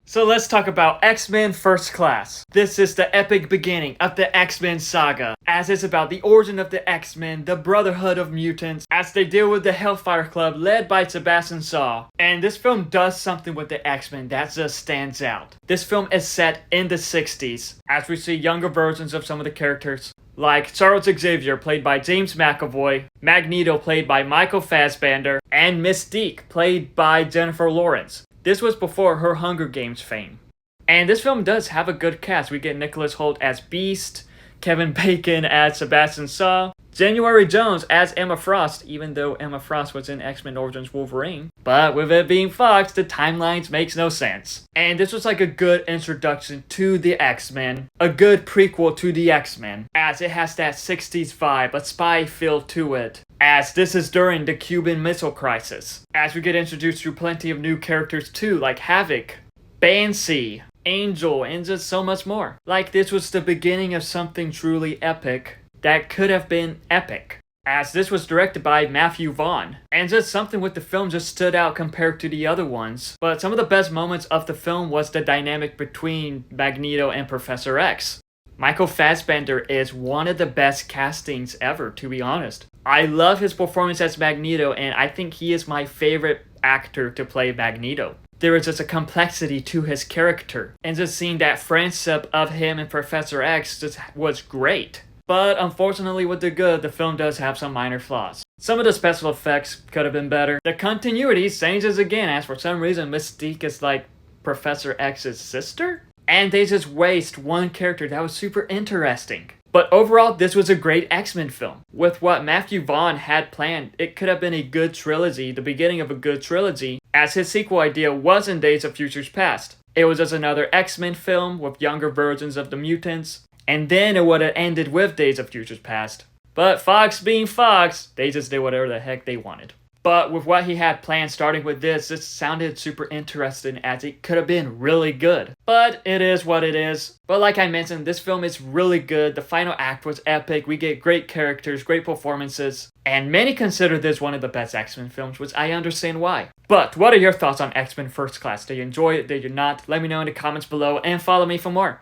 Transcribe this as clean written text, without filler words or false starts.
So let's talk about X-Men First Class. This is the epic beginning of the X-Men saga, as it's about the origin of the X-Men, the Brotherhood of Mutants, as they deal with the Hellfire Club led by Sebastian Shaw. And this film does something with the X-Men that just stands out. This film is set in the 60s, as we see younger versions of some of the characters, like Charles Xavier, played by James McAvoy, Magneto, played by Michael Fassbender, and Mystique, played by Jennifer Lawrence. This was before her Hunger Games fame. And this film does have a good cast. We get Nicholas Hoult as Beast, Kevin Bacon as Sebastian Shaw, January Jones as Emma Frost, even though Emma Frost was in X-Men Origins Wolverine. But with it being Fox, the timelines makes no sense. And this was like a good introduction to the X-Men, a good prequel to the X-Men, as it has that 60s vibe, a spy feel to it, as this is during the Cuban Missile Crisis, as we get introduced to plenty of new characters too, like Havoc, Banshee, Angel, and just so much more. Like, this was the beginning of something truly epic that could have been epic, as this was directed by Matthew Vaughn, and just something with the film just stood out compared to the other ones. But some of the best moments of the film was the dynamic between Magneto and Professor X. Michael Fassbender is one of the best castings ever, to be honest. I love his performance as Magneto, and I think he is my favorite actor to play Magneto. There is just a complexity to his character, and just seeing that friendship of him and Professor X just was great. But unfortunately with the good, the film does have some minor flaws. Some of the special effects could have been better. The continuity changes again, as for some reason Mystique is like Professor X's sister? And they just waste one character that was super interesting. But overall, this was a great X-Men film. With what Matthew Vaughn had planned, it could have been a good trilogy, the beginning of a good trilogy, as his sequel idea was in Days of Futures Past. It was just another X-Men film with younger versions of the mutants, and then it would have ended with Days of Futures Past. But Fox being Fox, they just did whatever the heck they wanted. But with what he had planned starting with this sounded super interesting, as it could have been really good. But it is what it is. But like I mentioned, this film is really good. The final act was epic. We get great characters, great performances. And many consider this one of the best X-Men films, which I understand why. But what are your thoughts on X-Men First Class? Did you enjoy it? Did you not? Let me know in the comments below and follow me for more.